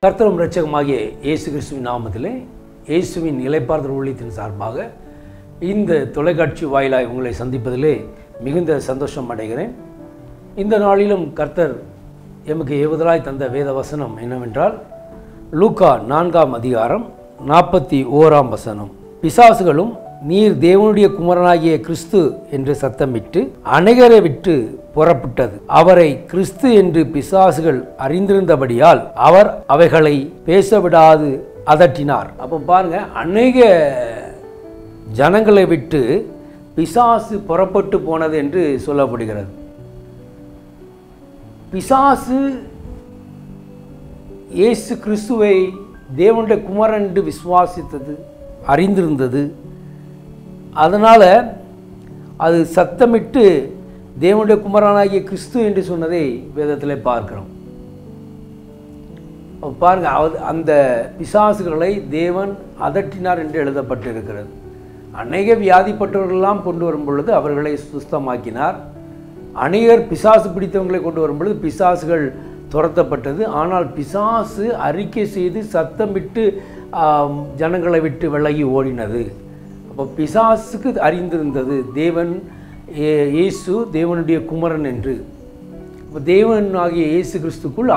கர்த்தரும் இரட்சகமாகிய இயேசு கிறிஸ்துவின் நாமத்திலே இயேசுவின் இளைப்பாறுதல் ஊழியத்தின் சார்பாக இந்த தொலைக்காட்சி வாயிலாய் உங்களை சந்திப்பதிலே மிகுந்த சந்தோஷம் அடைகிறேன். இந்த நாளிலும் கர்த்தர் எமக்கு ஏவுதலாய் தந்த வேத வசனம் என்னவென்றால் லூக்கா 4ஆம் அதிகாரம் 41ஆம் வசனம். பிசாசுகளும் நீர் தேவனுடைய குமாரனாகிய கிறிஸ்து என்று சத்தமிட்டு அநேகரை விட்டு புறப்பட்டது. அவரை கிறிஸ்து என்று பிசாசுகள் அறிந்திருந்தபடியால் அவர் அவைகளை பேசவிடாது அதட்டினார். அப்போ பாருங்க, அநேக ஜனங்களை விட்டு பிசாசு புறப்பட்டு போனது என்று சொல்லப்படுகிறது. பிசாசு இயேசு கிறிஸ்துவை தேவனுடைய குமாரன் என்று விசுவாசித்தது, அறிந்திருந்தது. அதனால் அது சத்தமிட்டு தேவனுடைய குமாரனாகிய கிறிஸ்து என்று சொன்னதை வேதத்தில் பார்க்கிறோம். பாருங்கள், அந்த பிசாசுகளை தேவன் அதட்டினார் என்று எழுதப்பட்டிருக்கிறது. அநேக வியாதிப்பட்டவர்களெல்லாம் கொண்டு வரும் பொழுது அவர்களை சுஸ்தமாக்கினார். அநேகர் பிசாசு பிடித்தவங்களை கொண்டு வரும் பொழுது பிசாசுகள் துரத்தப்பட்டது. ஆனால் பிசாசு அறிக்கை செய்து சத்தமிட்டு ஜனங்களை விட்டு விலகி ஓடினது. அப்போ பிசாசுக்கு அறிந்திருந்தது தேவன் இயேசு தேவனுடைய குமாரன் என்று. தேவன் ஆகிய இயேசு கிறிஸ்துக்குள்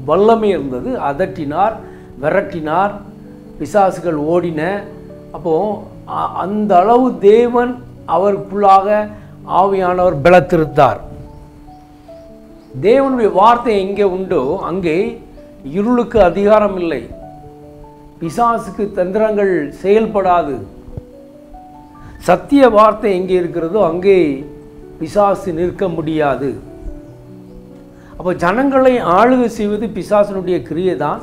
வல்லமை இருந்தது. அதட்டினார், விரட்டினார், பிசாசுகள் ஓடின. அப்போது அந்த அளவு தேவன் அவருக்குள்ளாக ஆவியானவர் பலத்திருந்தார். தேவனுடைய வார்த்தை எங்கே உண்டோ அங்கே இருளுக்கு அதிகாரம் இல்லை, பிசாசுக்கு தந்திரங்கள் செயல்படாது. சத்திய வார்த்தை எங்கே இருக்கிறதோ அங்கே பிசாசு நிற்க முடியாது. அப்போ ஜனங்களை ஆளுகை செய்வது பிசாசினுடைய கிரியை தான்.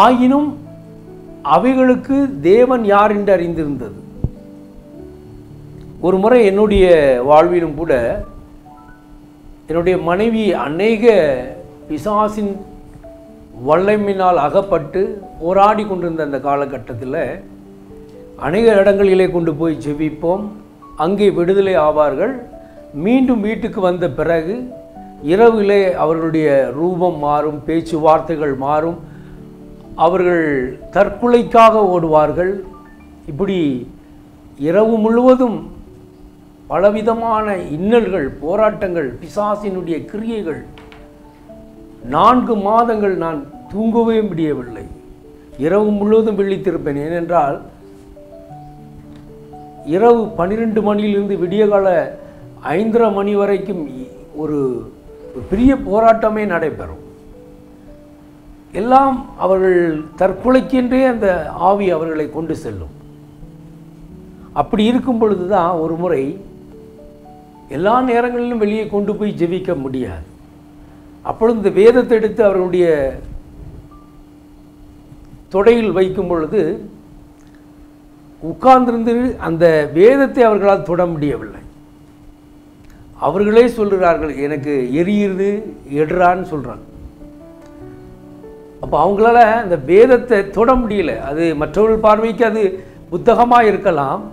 ஆயினும் அவைகளுக்கு தேவன் யார் என்று அறிந்திருந்தது. ஒரு முறை என்னுடைய வாழ்விலும் கூட என்னுடைய மனைவி அநேக பிசாசின் வல்லமையினால் அகப்பட்டு போராடி கொண்டிருந்த அந்த காலகட்டத்தில் அநேக இடங்களிலே கொண்டு போய் ஜெபிப்போம். அங்கே விடுதலை ஆவார்கள். மீண்டும் வீட்டுக்கு வந்த பிறகு இரவிலே அவர்களுடைய ரூபம் மாறும், பேச்சுவார்த்தைகள் மாறும், அவர்கள் தற்கொலைக்காக ஓடுவார்கள். இப்படி இரவு முழுவதும் பலவிதமான இன்னல்கள், போராட்டங்கள், பிசாசினுடைய கிரியைகள். 4 மாதங்கள் நான் தூங்கவே முடியவில்லை. இரவு முழுவதும் விழித்திருப்பேன். ஏனென்றால் இரவு 12 மணியிலிருந்து விடியகால 5:30 மணி வரைக்கும் ஒரு பெரிய போராட்டமே நடைபெறும். எல்லாம் அவர்கள் தற்கொலைக்கென்றே அந்த ஆவி அவர்களை கொண்டு செல்லும். அப்படி இருக்கும் பொழுது தான் ஒரு முறை எல்லா நேரங்களிலும் வெளியே கொண்டு போய் ஜெபிக்க முடியாது. அப்பொழுது இந்த வேதத்தை எடுத்து அவர்களுடைய தொடையில் வைக்கும் பொழுது உட்கார்ந்திருந்து அந்த வேதத்தை அவர்களால் தொட முடியவில்லை. அவர்களே சொல்கிறார்கள், எனக்கு எரியுது எடுறான்னு சொல்கிறாங்க. அப்போ அவங்களால அந்த வேதத்தை தொட முடியல. அது மற்றவர்கள் பார்வைக்கு அது புத்தகமாக இருக்கலாம்.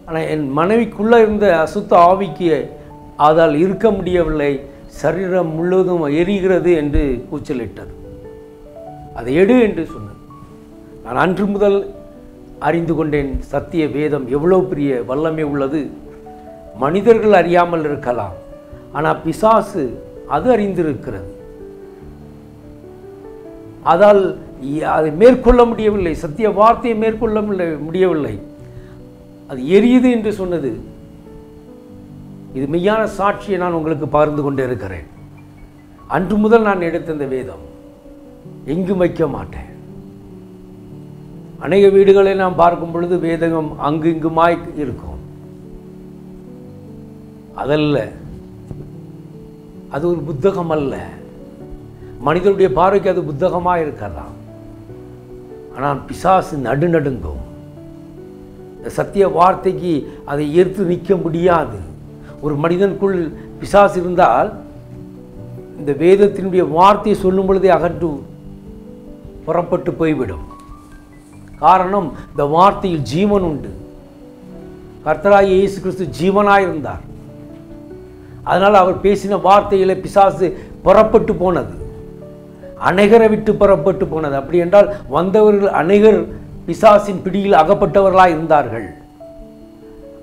ஆனால் என் மனைவிக்குள்ளே இருந்த அசுத்த ஆவிக்கு அதால் இருக்க முடியவில்லை. சரீரம் முழுவதும் எரிகிறது என்று கூச்சலிட்டது. அதை எடு என்று சொன்னது. நான் அன்று முதல் அறிந்து கொண்டேன், சத்திய வேதம் எவ்வளோ பெரிய வல்லமை உள்ளது. மனிதர்கள் அறியாமல் இருக்கலாம், ஆனால் பிசாசு அது அறிந்திருக்கிறது. அதால் அதை மேற்கொள்ள முடியவில்லை, சத்திய வார்த்தையை மேற்கொள்ள முடியவில்லை. அது எரியுது என்று சொன்னது. இது மெய்யான சாட்சியை நான் உங்களுக்கு பகிர்ந்து கொண்டே இருக்கிறேன். அன்று முதல் நான் எடுத்த இந்த வேதம் எங்கும் வைக்க மாட்டேன். அநேக வீடுகளை நாம் பார்க்கும் பொழுது வேதகம் அங்கு இங்குமாய் இருக்கும். அதல்ல, அது ஒரு புத்தகம் அல்ல. மனிதனுடைய பார்வைக்கு அது புத்தகமாக இருக்கலாம், ஆனால் பிசாசு நடுநடுங்கும். சத்திய வார்த்தைக்கு அதை எதிர்த்து நிற்க முடியாது. ஒரு மனிதனுக்குள் பிசாசு இருந்தால் இந்த வேதத்தினுடைய வார்த்தையை சொல்லும் பொழுதே அகன்று புறப்பட்டு போய்விடும். காரணம், இந்த வார்த்தையில் ஜீவன் உண்டு. கர்த்தராகிய இயேசு கிறிஸ்து ஜீவனாய் இருந்தார். அதனால் அவர் பேசின வார்த்தையில் பிசாசு புறப்பட்டு போனது. அநேகரை விட்டு புறப்பட்டு போனது. அப்படி என்றால் வந்தவர்கள் அநேகர் பிசாசின் பிடியில் அகப்பட்டவர்களாக இருந்தார்கள்.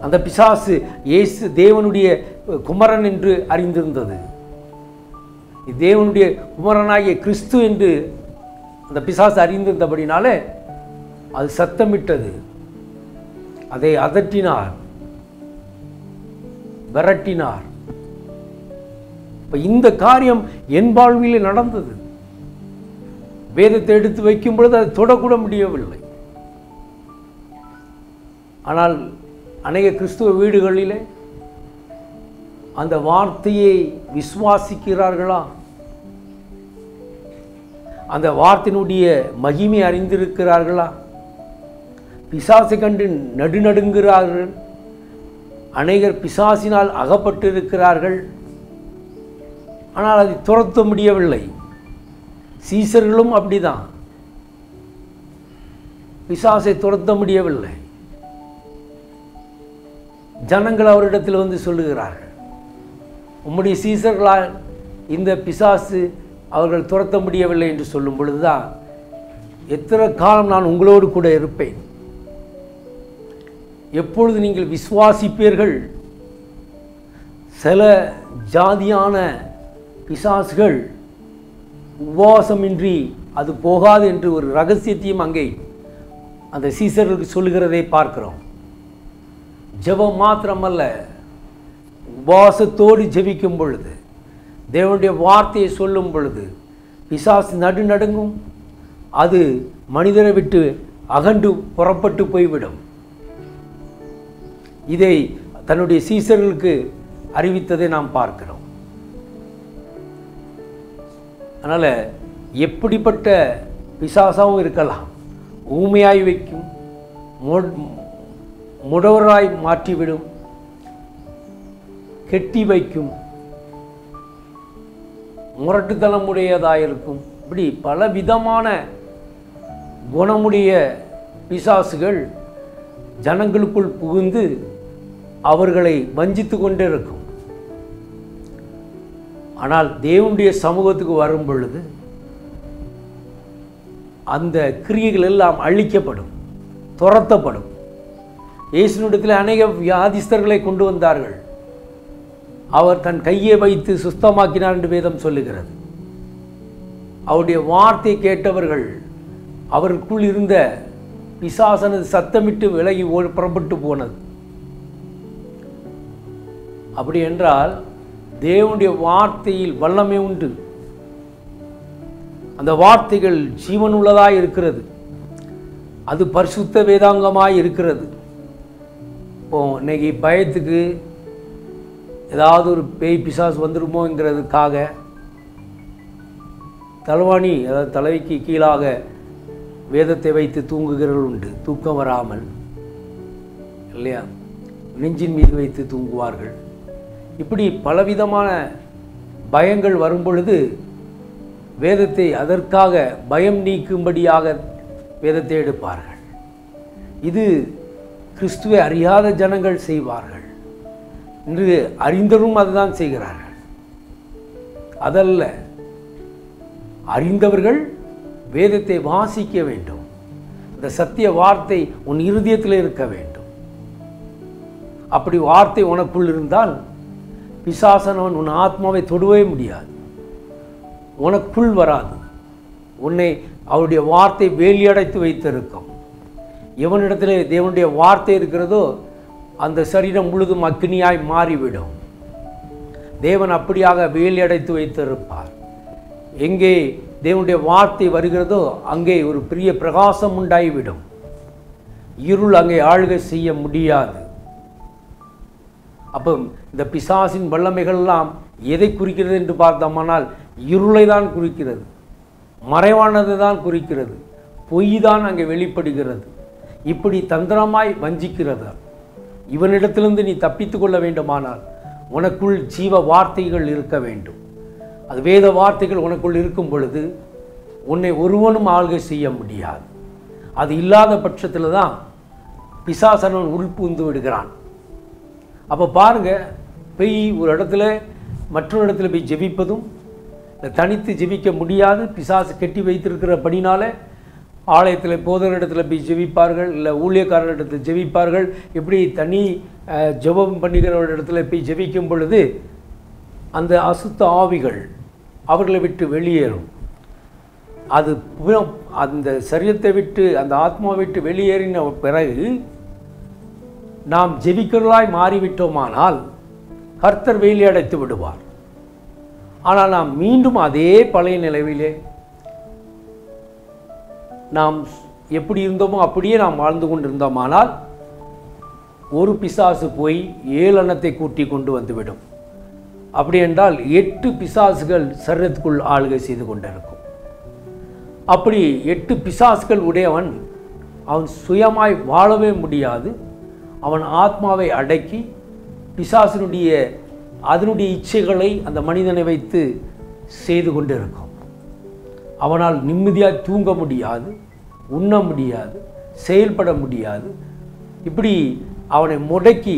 அந்த பிசாசு இயேசு தேவனுடைய குமாரன் என்று அறிந்திருந்தது. தேவனுடைய குமாரனாகிய கிறிஸ்து என்று அந்த பிசாசு அறிந்திருந்தபடினாலே அது சத்தமிட்டது. அதை அதட்டினார், விரட்டினார். இந்த காரியம் என் வாழ்வில் நடந்தது. வேதத்தை எடுத்து வைக்கும் பொழுது அதை தொடக்கூட முடியவில்லை. ஆனால் அநேக கிறிஸ்துவ வீடுகளிலே அந்த வார்த்தையை விசுவாசிக்கிறார்களா? அந்த வார்த்தையினுடைய மகிமை அறிந்திருக்கிறார்களா? பிசாசை கண்டு நடுநடுங்கிறார்கள். அநேகர் பிசாசினால் அகப்பட்டிருக்கிறார்கள். ஆனால் அதை துரத்த முடியவில்லை. சீசர்களும் அப்படிதான், பிசாசை துரத்த முடியவில்லை. ஜனங்கள் அவரிடத்தில் வந்து சொல்லுகிறார்கள், உம்முடைய சீசர்களால் இந்த பிசாசு அவர்கள் துரத்த முடியவில்லை என்று சொல்லும் பொழுதுதான், எத்தனை காலம் நான் உங்களோடு கூட இருப்பேன், எப்பொழுது நீங்கள் விசுவாசிப்பீர்கள். சில ஜாதியான பிசாசுகள் உபவாசமின்றி அது போகாது என்று ஒரு ரகசியத்தையும் அங்கே அந்த சீசர்களுக்கு சொல்லுகிறதை பார்க்கிறோம். ஜெபம் மாத்திரமல்ல, உபவாசத்தோடு ஜெபிக்கும் பொழுது, தேவனுடைய வார்த்தையை சொல்லும் பொழுது பிசாசு நடுநடுங்கும். அது மனிதரை விட்டு அகண்டு புறப்பட்டு போய்விடும். இதை தன்னுடைய சீசர்களுக்கு அறிவித்ததை நாம் பார்க்கிறோம். அதனால் எப்படிப்பட்ட பிசாசாகவும் இருக்கலாம். ஊமையாய் வைக்கும், முடவராய் மாற்றிவிடும், கெட்டி வைக்கும், முரட்டுத்தனமுடையதாயிருக்கும். இப்படி பல விதமான குணமுடைய பிசாசுகள் ஜனங்களுக்குள் புகுந்து அவர்களை வஞ்சித்து கொண்டே இருக்கும். ஆனால் தேவனுடைய சமூகத்துக்கு வரும் பொழுது அந்த கிரியைகள் எல்லாம் அழிக்கப்படும், துரத்தப்படும். இயேசுவிடத்தில் அநேக வியாதிஸ்தர்களை கொண்டு வந்தார்கள். அவர் தன் கையை வைத்து சுஸ்தமாக்கினார் என்று வேதம் சொல்லுகிறது. அவருடைய வார்த்தை கேட்டவர்கள், அவருக்குள் இருந்த பிசாசனது சத்தமிட்டு விலகி புறப்பட்டு போனது. அப்படி என்றால் தேவனுடைய வார்த்தையில் வல்லமை உண்டு. அந்த வார்த்தைகள் ஜீவனுள்ளதாய் இருக்கிறது. அது பரிசுத்த வேதாங்கமாய் இருக்கிறது. இப்போ இன்னைக்கு பயத்துக்கு ஏதாவது ஒரு பேய் பிசாசு வந்துடுமோங்கிறதுக்காக தலைவாணி, அதாவது தலைவிக்கு கீழாக வேதத்தை வைத்து தூங்குகிறவர்கள் உண்டு. தூக்கம் வராமல் இல்லையா, நெஞ்சின் மீது வைத்து தூங்குவார்கள். இப்படி பலவிதமான பயங்கள் வரும் பொழுது வேதத்தை அதற்காக பயம் நீக்கும்படியாக வேதத்தை எடுப்பார்கள். இது கிறிஸ்துவை அறியாத ஜனங்கள் செய்வார்கள். இன்று அறிந்தவரும் அதுதான் செய்கிறார்கள். அதல்ல, அறிந்தவர்கள் வேதத்தை வாசிக்க வேண்டும். இந்த சத்திய வார்த்தை உன் இருதயத்தில் இருக்க வேண்டும். அப்படி வார்த்தை உனக்குள் இருந்தால் பிசாசனவன் உன் ஆத்மாவை தொடுவே முடியாது, உனக்குள் வராது. உன்னை அவருடைய வார்த்தை வேலியடைத்து வைத்திருக்கும். எவனிடத்திலே தேவனுடைய வார்த்தை இருக்கிறதோ அந்த சரீரம் முழுதும் அக்னியாய் மாறிவிடும். தேவன் அப்படியாக வேலியடைத்து வைத்திருப்பார். எங்கே தேவனுடைய வார்த்தை வருகிறதோ அங்கே ஒரு பெரிய பிரகாசம் உண்டாகிவிடும். இருள் அங்கே ஆளுகை செய்ய முடியாது. அப்போ இந்த பிசாசின் வல்லமைகள்லாம் எதை குறிக்கிறது என்று பார்த்தோமானால் இருளை தான் குறிக்கிறது, மறைவானதை தான் குறிக்கிறது, பொய் தான் அங்கே வெளிப்படுகிறது. இப்படி தந்திரமாய் வஞ்சிக்கிறது. இவனிடத்திலிருந்து நீ தப்பித்து கொள்ள வேண்டுமானால் உனக்குள் ஜீவ வார்த்தைகள் இருக்க வேண்டும். அது வேத வார்த்தைகள் உனக்குள் இருக்கும் பொழுது உன்னை ஒருவனும் ஆள்கை செய்ய முடியாது. அது இல்லாத பட்சத்தில் தான் பிசாசனவன் உள்புந்து விடுகிறான். அப்போ பாருங்கள், போய் ஒரு இடத்துல மற்றொரு இடத்துல போய் ஜெபிப்பதும் தனித்து ஜெபிக்க முடியாது. பிசாசு கட்டி வைத்திருக்கிறபடினால ஆலயத்தில் போதகரிடத்தில் போய் ஜெபிப்பார்கள், இல்லை ஊழியக்காரரிடத்தில் ஜெபிப்பார்கள். இப்படி தனி ஜெபம் பண்ணுகிறவரிடத்தில் போய் ஜெபிக்கும் பொழுது அந்த அசுத்த ஆவிகள் அவர்களை விட்டு வெளியேறும். அது அந்த சரீரத்தை விட்டு, அந்த ஆத்மாவை விட்டு வெளியேறின பிறகு நாம் ஜெபிக்கிறவர்களாய் மாறிவிட்டோமானால் கர்த்தர் வேலி அடைத்து விடுவார். ஆனால் நாம் மீண்டும் அதே பழைய நிலையிலே நாம் எப்படி இருந்தோமோ அப்படியே நாம் வாழ்ந்து கொண்டிருந்தோமானால் ஒரு பிசாசு போய் 7 அன்னத்தை கூட்டி கொண்டு வந்துவிடும். அப்படி என்றால் 8 பிசாசுகள் சரீரத்துக்குள் ஆளுகை செய்து கொண்டிருக்கும். அப்படி 8 பிசாசுகள் உடையவன் அவன் சுயமாய் வாழவே முடியாது. அவன் ஆத்மாவை அடக்கி அதனுடைய இச்சைகளை அந்த மனிதனை வைத்து செய்து கொண்டிருக்கும். அவனால் நிம்மதியாக தூங்க முடியாது, உண்ண முடியாது, செயல்பட முடியாது. இப்படி அவனை முடக்கி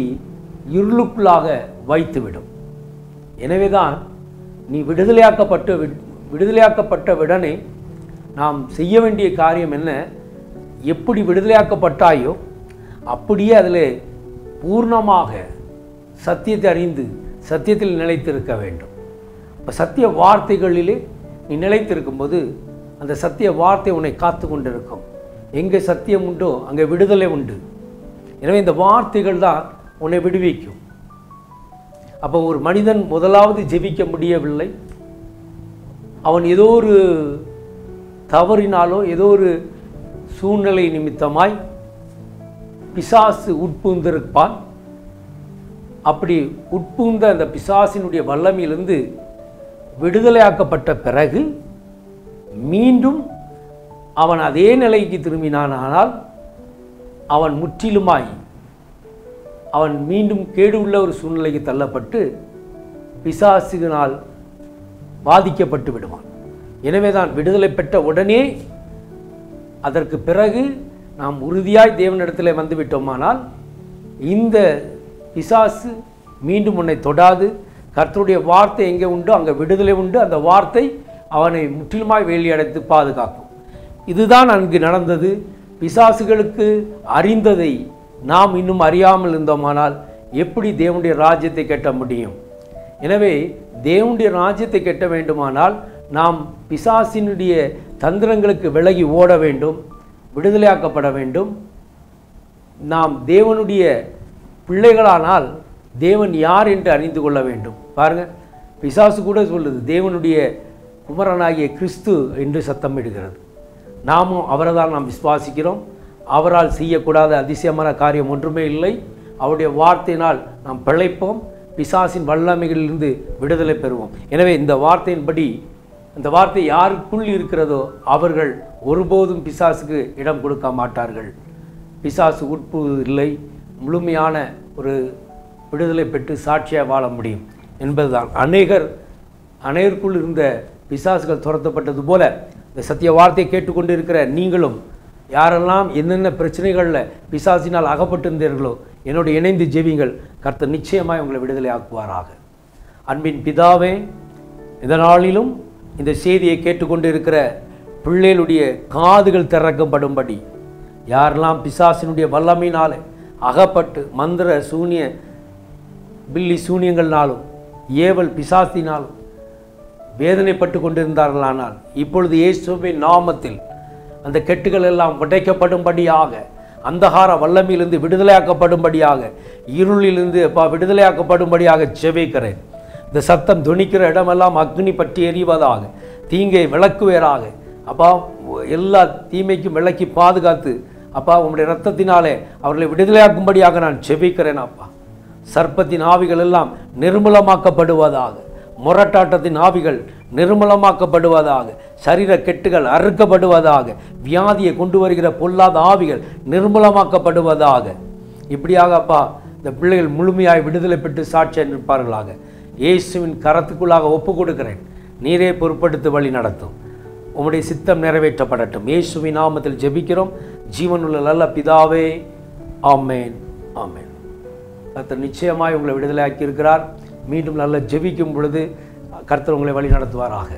இருளுக்குள்ளாக வைத்துவிடும். எனவே தான் நீ விடுதலையாக்கப்பட்ட உடனே நாம் செய்ய வேண்டிய காரியம் என்ன? எப்படி விடுதலையாக்கப்பட்டாயோ அப்படியே அதில் பூர்ணமாக சத்தியத்தை அறிந்து சத்தியத்தில் நிலைத்திருக்க வேண்டும். இப்போ சத்திய வார்த்தைகளிலே நீ நிலைத்திருக்கும்போது அந்த சத்திய வார்த்தை உன்னை காத்து கொண்டிருக்கும். எங்கே சத்தியம் உண்டோ அங்கே விடுதலை உண்டு. எனவே இந்த வார்த்தைகள் தான் உன்னை விடுவிக்கும். அப்போ ஒரு மனிதன் முதலாவது ஜெபிக்க முடியவில்லை, அவன் ஏதோ ஒரு தவறினாலோ ஏதோ ஒரு சூழ்நிலை நிமித்தமாய் பிசாசு உட்புகுந்திருப்பான். அப்படி உட்புகுந்த அந்த பிசாசினுடைய வல்லமையிலிருந்து விடுதலையாக்கப்பட்ட பிறகு மீண்டும் அவன் அதே நிலைக்கு திரும்பினானால் அவன் முற்றிலுமாய் அவன் மீண்டும் கேடு உள்ள ஒரு சூழ்நிலைக்கு தள்ளப்பட்டு பிசாசுகளால் பாதிக்கப்பட்டு விடுவான். எனவே தான் விடுதலை பெற்ற உடனே அதற்கு பிறகு நாம் உறுதியாய் தேவனிடத்தில் வந்துவிட்டோமானால் இந்த பிசாசு மீண்டும் உன்னை தொடாது. கர்த்தருடைய வார்த்தை எங்கே உண்டோ அங்கே விடுதலை உண்டு. அந்த வார்த்தை அவனை முற்றிலுமாய் வேலியடைத்து பாதுகாக்கும். இதுதான் அங்கு நடந்தது. பிசாசுகளுக்கு அறிந்ததை நாம் இன்னும் அறியாமல் இருந்தோமானால் எப்படி தேவனுடைய ராஜ்யத்தை கட்ட முடியும்? எனவே தேவனுடைய ராஜ்யத்தை கட்ட வேண்டுமானால் நாம் பிசாசினுடைய தந்திரங்களுக்கு விலகி ஓட வேண்டும், விடுதலையாக்கப்பட வேண்டும். நாம் தேவனுடைய பிள்ளைகளானால் தேவன் யார் என்று அறிந்து கொள்ள வேண்டும். பாருங்கள், பிசாசு கூட சொல்லுது தேவனுடைய குமரனாகிய கிறிஸ்து என்று சத்தமிடுகிறது. நாமும் அவரை தான் நாம் விசுவாசிக்கிறோம். அவரால் செய்யக்கூடாத அதிசயமான காரியம் ஒன்றுமே இல்லை. அவருடைய வார்த்தையினால் நாம் பிழைப்போம், பிசாசின் வல்லமைகளிலிருந்து விடுதலை பெறுவோம். எனவே இந்த வார்த்தையின்படி, அந்த வார்த்தை யாருக்குள் இருக்கிறதோ அவர்கள் ஒருபோதும் பிசாசுக்கு இடம் கொடுக்க மாட்டார்கள். பிசாசு உட்பு இல்லை, முழுமையான ஒரு விடுதலை பெற்று சாட்சியாக வாழ முடியும் என்பதுதான். அநேகருக்குள் இருந்த பிசாசுகள் துரத்தப்பட்டது போல இந்த சத்திய வார்த்தையை கேட்டுக்கொண்டு இருக்கிற நீங்களும் யாரெல்லாம் என்னென்ன பிரச்சனைகளில் பிசாசினால் அகப்பட்டிருந்தீர்களோ என்னோடு இணைந்து ஜெபிங்கள். கர்த்தர் நிச்சயமாய் உங்களை விடுதலை ஆக்குவாராக. அன்பின் பிதாவே, இந்த நாளிலும் இந்த செய்தியை கேட்டுக்கொண்டு இருக்கிற பிள்ளைகளுடைய காதுகள் திறக்கப்படும்படி, யாரெல்லாம் பிசாசினுடைய வல்லமையினால் அகப்பட்டு மந்திர சூனிய பில்லி சூனியங்கள்னாலும் ஏவல் பிசாசினாலும் வேதனைப்பட்டு கொண்டிருந்தார்களானால் இப்பொழுது இயேசுவின் நாமத்தில் அந்த கெட்டுகள் எல்லாம் உடைக்கப்படும்படியாக, அந்தகார வல்லமையிலிருந்து விடுதலையாக்கப்படும்படியாக, இருளிலிருந்து விடுதலையாக்கப்படும்படியாக ஜெபிக்கிறேன். இந்த சத்தம் துணிக்கிற இடமெல்லாம் அக்னி பற்றி எறிவதாக, தீங்கை விளக்குவேராக. அப்பா, எல்லா தீமைக்கும் விளக்கி பாதுகாத்து அப்பா உங்களுடைய இரத்தத்தினாலே அவர்களை விடுதலையாக்கும்படியாக நான் ஜெபிக்கிறேன். அப்பா, சர்ப்பத்தின் ஆவிகள் எல்லாம் நிர்மூலமாக்கப்படுவதாக, முரட்டாட்டத்தின் ஆவிகள் நிர்மூலமாக்கப்படுவதாக, சரீர கெட்டுகள் அறுக்கப்படுவதாக, வியாதியை கொண்டு வருகிற பொல்லாத ஆவிகள் நிர்மூலமாக்கப்படுவதாக. இப்படியாக அப்பா இந்த பிள்ளைகள் முழுமையாய் விடுதலை பெற்று சாட்சியாக நிற்பார்களாக. இயேசுவின் கரத்துக்குள்ளாக ஒப்பு கொடுக்கிறேன். நீரே பொறுப்படுத்தி வழி நடத்தும். உம்முடைய சித்தம் நிறைவேற்றப்படட்டும். இயேசுவின் நாமத்தில் ஜெபிக்கிறோம் ஜீவனுள்ள நல்ல பிதாவே, ஆமேன், ஆமேன். கர்த்தர் நிச்சயமாய் உங்களை விடுதலையாக்கி இருக்கிறார். மீண்டும் நல்ல ஜெபிக்கும் பொழுது கர்த்தர் உங்களை வழி நடத்துவாராக.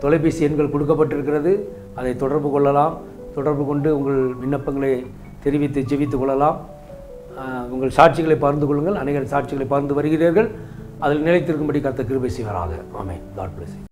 தொலைபேசி எண்கள் கொடுக்கப்பட்டிருக்கிறது. அதை தொடர்பு கொள்ளலாம். தொடர்பு கொண்டு உங்கள் விண்ணப்பங்களை தெரிவித்து ஜெபித்து கொள்ளலாம். உங்கள் சாட்சிகளை பகிர்ந்து கொள்ளுங்கள். அநேகர் சாட்சிகளை பகிர்ந்து வருகிறீர்கள். அதில் நிலைத்திருக்கும்படி கர்த்தர் கிருபை செய்வாராக. ஆமென். God plus.